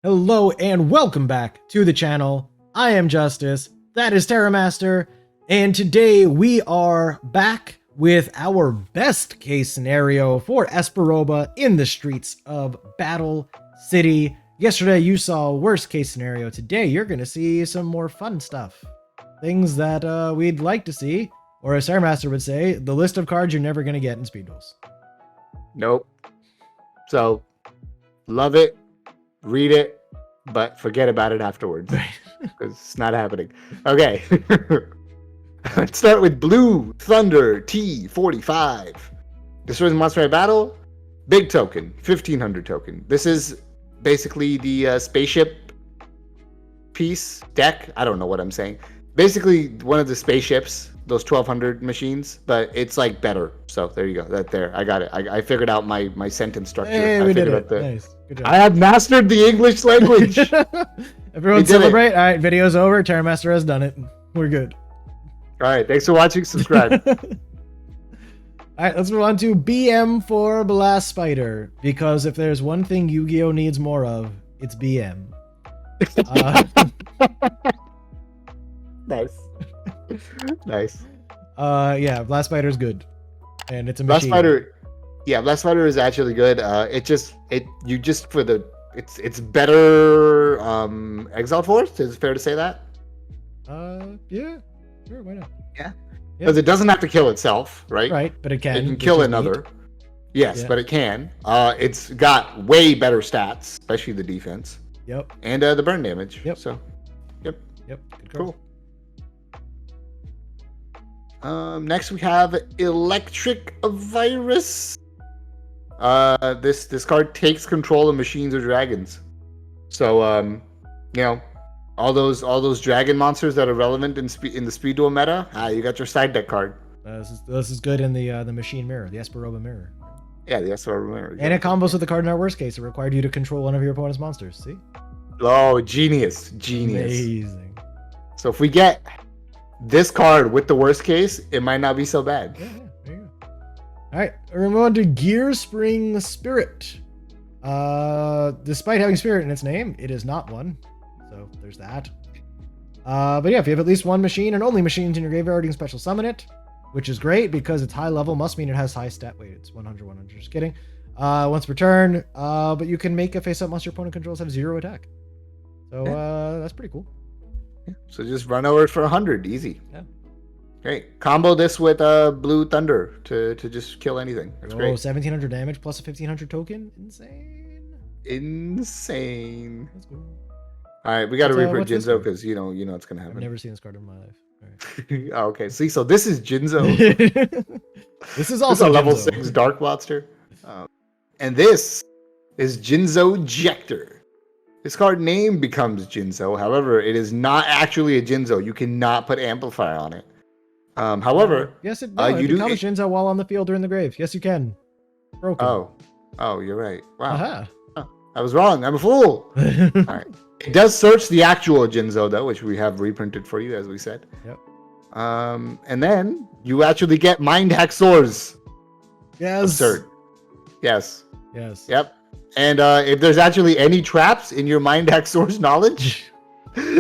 Hello and welcome back to the channel. I am Justice, that is Terramaster, and today we are back with our best case scenario for Esperoba in the streets of Battle City. Yesterday you saw worst case scenario. Today you're going to see some more fun stuff. Things that we'd like to see, or as Terramaster would say, the list of cards you're never going to get in Speed Duels. Nope. So, love it. Read it, but forget about it afterwards because it's not happening. Okay. Let's start with Blue Thunder T45. Destroys monster by battle. Big token, 1500 token. This is basically the spaceship piece deck. I don't know what I'm saying. Basically, one of the spaceships, those 1200 machines, but it's like better. So there you go. I got it. I figured out my sentence structure. Hey, we did it. Nice. Good job. I have mastered the English language. Everyone celebrate. All right, video's over. Terramaster has done it. We're good. All right, thanks for watching. Subscribe. All right, let's move on to BM for Blast Spider, because if there's one thing Yu-Gi-Oh needs more of, it's BM. Nice. Nice. Yeah, Blast Spider's good, and it's a Blast machine. Spider. Yeah, Blast Spider is actually good. It's better. Exile Force. Is it fair to say that? Yeah, sure, why not? Yeah. Because it doesn't have to kill itself, right? Right, but it can. It can kill another. Yes, but it can. It's got way better stats, especially the defense. Yep. And the burn damage. Yep. So, yep. Good Cool. Next we have Electric Virus. This card takes control of machines or dragons. So you know, all those dragon monsters that are relevant in the Speed Duel meta. You got your side deck card. This is good in the machine mirror, the Esperoba mirror. Yeah, the Esperoba mirror. And it combos with the card in our worst case. It required you to control one of your opponent's monsters. See? Oh, genius. Amazing. So if we get this card with the worst case, it might not be so bad. Yeah, there you go. All right, we're moving on to Gearspring Spirit. Despite having Spirit in its name, it is not one. So there's that. But yeah, if you have at least one machine and only machines in your graveyard, you can special summon it, which is great because it's high level, must mean it has high stat weight. It's 100, 100, just kidding. Once per turn, but you can make a face-up monster your opponent controls have 0 attack. So that's pretty cool. So just run over it for 100, easy. Yeah. Great. Combo this with Blue Thunder to just kill anything. That's great. 1700 damage plus a 1500 token. Insane. That's cool. All right, we got to reprint what's this Jinzo because you know it's gonna happen. I've never seen this card in my life. All right. Oh, okay. See, so this is Jinzo. This is also a level Jinzo. 6 Dark Monster, and this is Jinzo Jector. This card name becomes Jinzo. However, it is not actually a Jinzo. You cannot put amplifier on it. However, yes, it you do becomes Jinzo while on the field or in the grave. Yes, you can. Broken. Oh, you're right. Wow. Uh-huh. I was wrong. I'm a fool. All right. It does search the actual Jinzo though, which we have reprinted for you, as we said. Yep. And then you actually get Mind Hack Swords. Yes. Absurd. Yes. Yes. Yep. And if there's actually any traps in your Mind Hack Swords knowledge,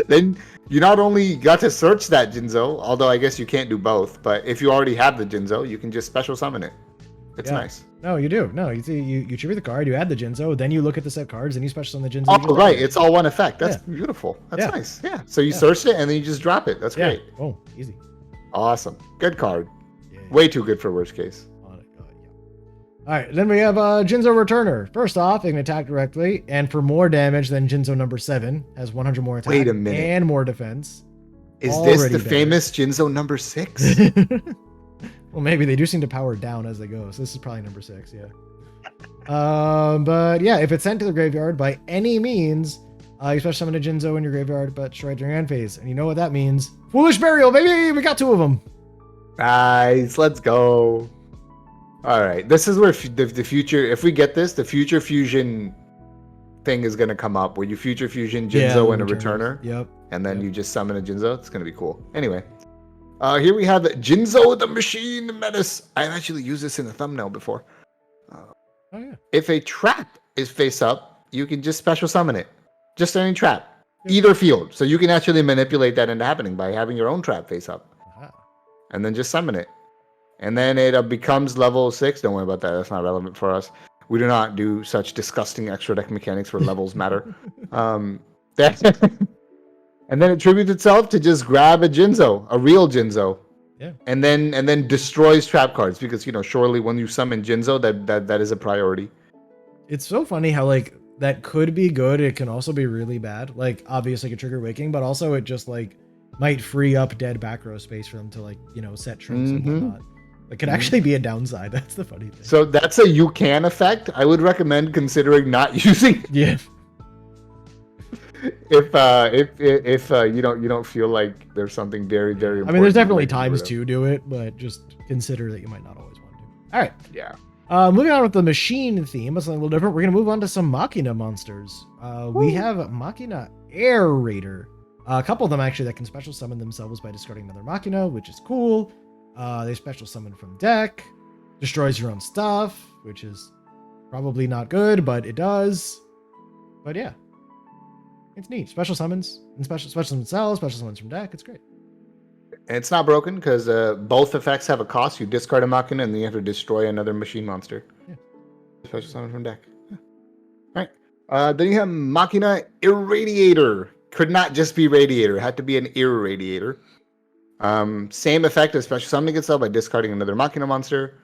then you not only got to search that Jinzo, although I guess you can't do both, but if you already have the Jinzo, you can just special summon it. It's nice. No, you do. No, you see, you tribute the card, you add the Jinzo, then you look at the set cards, and you special summon the Jinzo. Oh, right. It's all one effect. That's beautiful. That's nice. Yeah. So you searched it, and then you just drop it. That's great. Oh, easy. Awesome. Good card. Yeah. Way too good for worst case. All right, then we have Jinzo Returner. First off, it can attack directly, and for more damage than Jinzo number 7, has 100 more attack. Wait a minute. And more defense. Is this the famous Jinzo number 6? Well, maybe they do seem to power down as they go, so this is probably number 6, yeah. But yeah, if it's sent to the graveyard by any means, you special summon a Jinzo in your graveyard, but destroy during end phase. And you know what that means. Foolish Burial, baby! We got 2 of them! Nice, let's go. All right, this is where the future, if we get this, the future fusion thing is going to come up, where you future fusion Jinzo and a returner. Yep. And then you just summon a Jinzo. It's going to be cool. Anyway, here we have Jinzo the Machine Menace. I've actually used this in the thumbnail before. Oh, yeah. If a trap is face up, you can just special summon it. Just any trap. Either field. So you can actually manipulate that into happening by having your own trap face up. And then just summon it. And then it becomes level 6. Don't worry about that. That's not relevant for us. We do not do such disgusting extra deck mechanics where levels matter. And then it tributes itself to just grab a Jinzo, a real Jinzo. Yeah. And then destroys trap cards because surely when you summon Jinzo, that is a priority. It's so funny how like that could be good. It can also be really bad. Like obviously it could trigger waking, but also it just like might free up dead back row space for them to like set shrinks and whatnot. It could actually be a downside. That's the funny thing. So that's a you can effect. I would recommend considering not using. Yeah. If you don't feel like there's something very very important. I mean, there's definitely times to do it, but just consider that you might not always want to. All right. Yeah. Moving on with the machine theme, it's something a little different. We're gonna move on to some Machina monsters. We have Machina Air Raider. A couple of them actually that can special summon themselves by discarding another Machina, which is cool. They special summon from deck, destroys your own stuff, which is probably not good, but it does. But yeah, it's neat. Special summons and special summons themselves, special summons from deck. It's great. And it's not broken because both effects have a cost. You discard a Machina and then you have to destroy another machine monster. Yeah. Special summon from deck. Yeah. All right. Then you have Machina Irradiator. Could not just be Radiator. It had to be an Irradiator. Same effect as special summoning itself by discarding another Machina monster.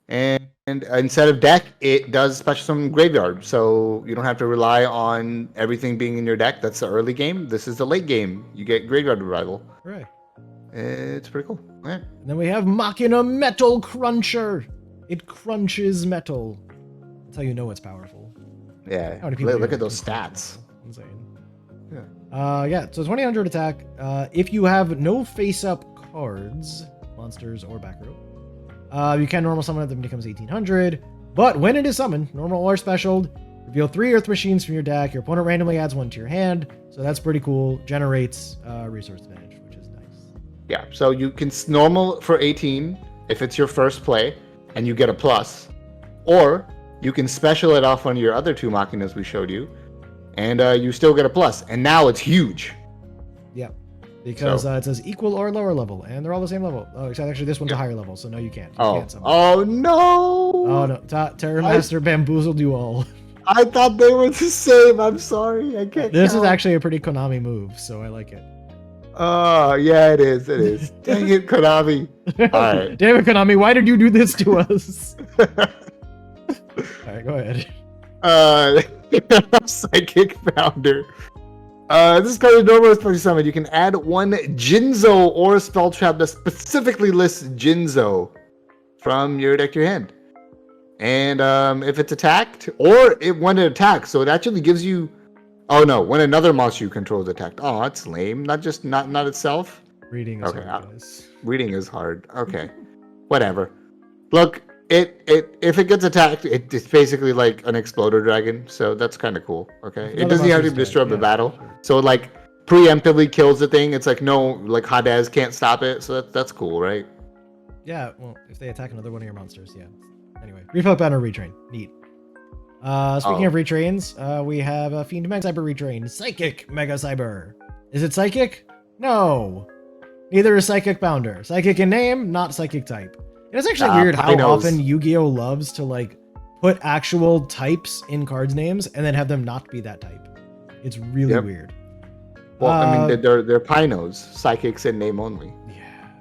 And instead of deck, it does special summon graveyard. So you don't have to rely on everything being in your deck. That's the early game. This is the late game. You get graveyard revival. Right. It's pretty cool. Yeah. And then we have Machina Metal Cruncher. It crunches metal. That's how you know it's powerful. Yeah. How many people Look at those stats. Insane. Yeah. Yeah, so 2000 attack. If you have no face-up cards, monsters, or back row, you can normal summon it, then it becomes 1800. But when it is summoned, normal or special, reveal 3 Earth Machines from your deck. Your opponent randomly adds 1 to your hand, so that's pretty cool. Generates resource advantage, which is nice. Yeah, so you can normal for 18 if it's your first play, and you get a plus. Or you can special it off one of your other 2 Machinas we showed you, and you still get a plus. And now it's huge. Yeah, because it says equal or lower level, and they're all the same level. Oh, except actually this one's a higher level, so no, you can't. You can't summon. Oh no! Oh no, Terra Master bamboozled you all. I thought they were the same. I'm sorry, I can't. This is actually a pretty Konami move, so I like it. Oh yeah, it is. It is. Dang it, Konami! All right. Damn it, Konami! Why did you do this to us? All right, go ahead. Psychic Founder. This card is normal as special summon. You can add 1 Jinzo or spell trap that specifically lists Jinzo from your deck to your hand. And if it's attacked, or when it attacks, so it actually gives you. Oh no, when another monster you control is attacked. Oh, that's lame. Not itself. Reading is hard, guys. Reading is hard. Okay, whatever. Look, if it gets attacked, it's basically like an exploder dragon. So that's kind of cool. Okay, it doesn't have to disturb the battle. Sure. So it like preemptively kills the thing. It's like no, like Hades can't stop it. So that's cool, right? Yeah. Well, if they attack another one of your monsters, yeah. Anyway, reflect banner retrain. Neat. Speaking of retrains, we have a Fiend Mega Cyber retrain. Psychic Mega Cyber. Is it psychic? No. Neither is Psychic Bounder. Psychic in name, not psychic type. It's actually weird how often Yu-Gi-Oh loves to like put actual types in cards names and then have them not be that type. It's really weird. Well, I mean, they're Pinos, psychics in name only. Yeah.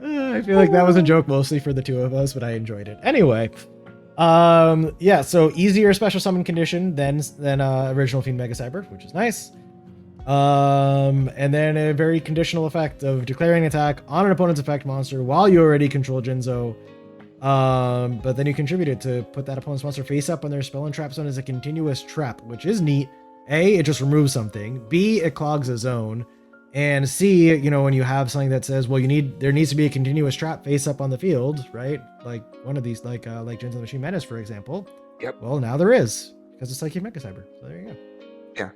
I feel like that was a joke mostly for the 2 of us, but I enjoyed it. Anyway, yeah, so easier special summon condition than original Fiend Mega Cyber, which is nice. And then a very conditional effect of declaring an attack on an opponent's effect monster while you already control Jinzo. But then you contribute it to put that opponent's monster face up on their spell and trap zone as a continuous trap, which is neat. A, it just removes something. B, it clogs a zone. And C, when you have something that says, well, there needs to be a continuous trap face up on the field, right? Like one of these, like Jinzo the Machine Menace, for example. Yep. Well, now there is, because it's Psychic Mega Cyber. So there you go. Yeah.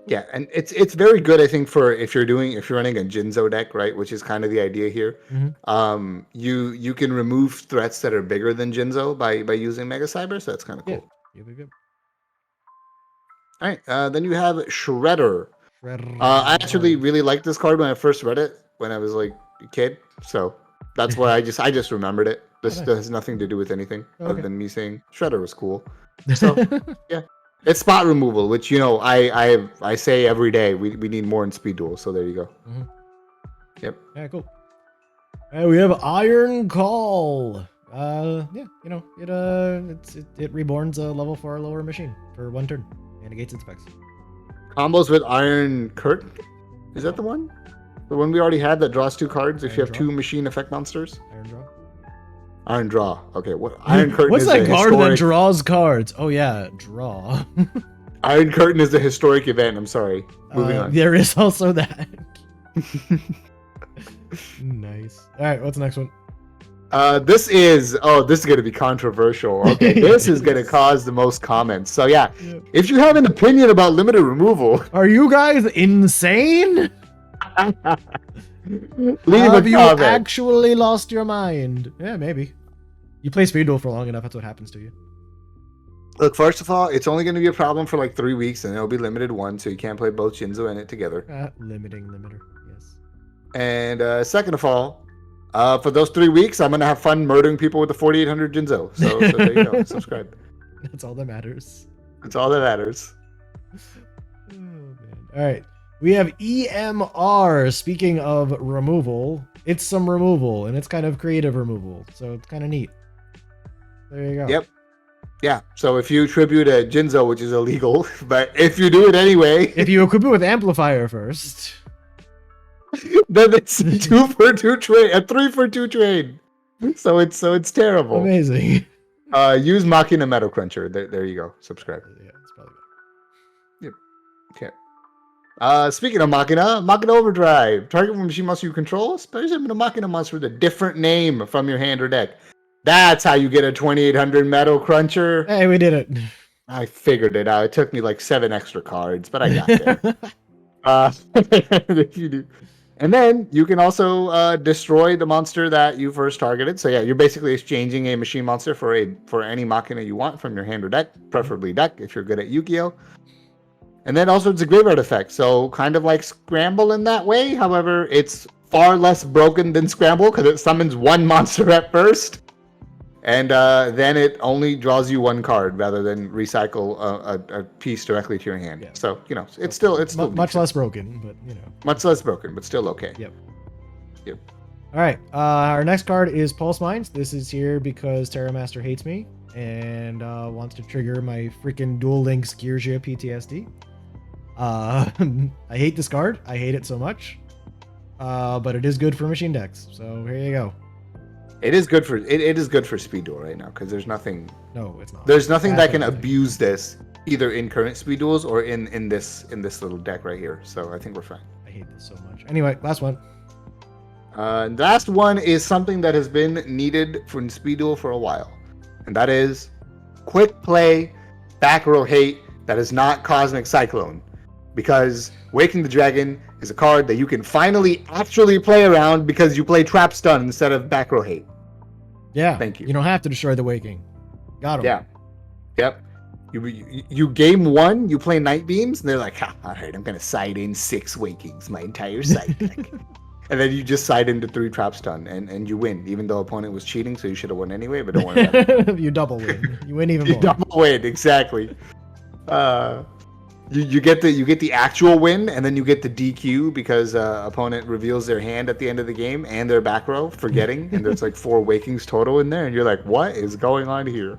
Yeah, and it's very good, I think, for if you're running a Jinzo deck, right, which is kind of the idea here. You can remove threats that are bigger than Jinzo by using Mega Cyber, so that's kind of cool. Yeah, good. All right, then you have Shredder. Shredder. I actually really liked this card when I first read it when I was like a kid, so that's why I just remembered it. This has nothing to do with anything other than me saying Shredder was cool. So yeah. It's spot removal, which I say every day. We need more in Speed Duel, so there you go. Yep. Yeah, cool. We have Iron Call. Yeah, it reborns a level 4 or lower machine for 1 turn and negates its effects. Combos with Iron Curtain. Is that the one? The one we already had that draws 2 cards if you have 2 machine effect monsters. Iron Draw. Iron Draw. Okay, what Iron Curtain? What's is that card that draws cards? Oh yeah, draw. Iron Curtain is a historic event. I'm sorry. Moving on. There is also that. Nice. All right, what's the next one? This is going to be controversial. Okay, this is going to cause the most comments. So yeah, if you have an opinion about limited removal, are you guys insane? Have you actually lost your mind? Yeah, maybe. You play Speed Duel for long enough, that's what happens to you. Look, first of all, it's only going to be a problem for like 3 weeks, and it'll be limited 1, so you can't play both Jinzo and it together. Limiting limiter, yes. And second of all, for those 3 weeks, I'm going to have fun murdering people with the 4800 Jinzo. So there you go. Subscribe. That's all that matters. That's all that matters. Oh, man. All right. We have EMR. Speaking of removal, it's some removal, and it's kind of creative removal, so it's kind of neat. There you go. Yep. Yeah. So if you tribute a Jinzo, which is illegal, but if you do it anyway, if you equip it with Amplifier first, then it's a 2 for 2 trade, a 3 for 2 trade. So it's terrible. Amazing. Use Machina Metal Cruncher. There you go. Subscribe. Yeah, it's probably good. Yep. Okay. Speaking of Machina Overdrive. Target one machine monster you control, special a Machina monster with a different name from your hand or deck. That's how you get a 2800 Metal Cruncher. Hey, we did it. I figured it out. It took me like 7 extra cards, but I got there. If you do. And then you can also destroy the monster that you first targeted. So yeah, you're basically exchanging a machine monster for any Machina you want from your hand or deck, preferably deck if you're good at Yugioh. And then also it's a graveyard effect, so kind of like Scramble in that way. However, it's far less broken than Scramble because it summons 1 monster at first. And then it only draws you 1 card rather than recycle a piece directly to your hand. Yeah. So, it's still much less broken, but much less broken, but still okay. Yep. Yep. All right. Our next card is Pulse Mines. This is here because Terra Master hates me and wants to trigger my freaking Duel Links Gearspring PTSD. I hate this card. I hate it so much. But it is good for machine decks. So here you go. It is good for it is good for Speed Duel right now because there's nothing. No, it's not. There's nothing that can abuse this either in current Speed Duels or in this little deck right here. So I think we're fine. I hate this so much. Anyway, last one. The last one is something that has been needed for Speed Duel for a while, and that is quick play back row hate that is not Cosmic Cyclone, because Waking the Dragon is a card that you can finally actually play around because you play Trap Stun instead of back row hate. Yeah. Thank you. You don't have to destroy the Waking. Got him. Yeah. Yep. You game 1, you play Night Beams, and they're like, all right, I'm going to side in 6 Wakings my entire side deck. And then you just side into 3 Trap Stun, and you win, even though opponent was cheating, so you should have won anyway, but don't worry about it. You double win. You win even more. You double win, exactly. You get the actual win, and then you get the DQ because opponent reveals their hand at the end of the game and their back row, forgetting, and there's like 4 Wakings total in there, and you're like, what is going on here?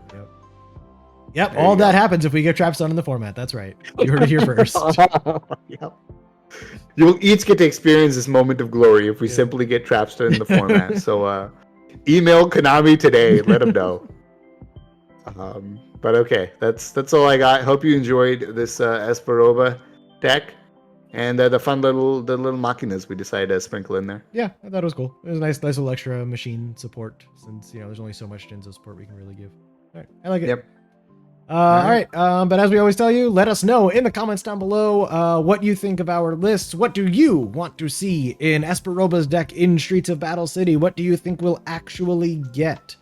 Yep. All that happens if we get Trap Stun in the format. That's right. You heard it here first. Yep. You'll each get to experience this moment of glory if we simply get Trap Stun in the format. So email Konami today. Let them know. But okay, that's all I got. Hope you enjoyed this Esperoba deck and the fun little machinas we decided to sprinkle in there. Yeah, I thought it was cool. It was a nice little extra machine support since there's only so much Jinzo support we can really give. All right, I like it. Yep. All right. But as we always tell you, let us know in the comments down below what you think of our lists. What do you want to see in Esperoba's deck in Streets of Battle City? What do you think we'll actually get?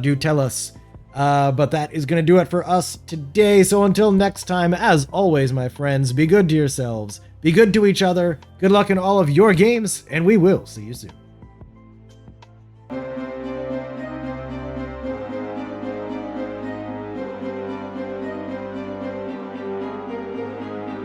Do tell us. But that is going to do it for us today. So until next time, as always, my friends, be good to yourselves. Be good to each other. Good luck in all of your games, and we will see you soon.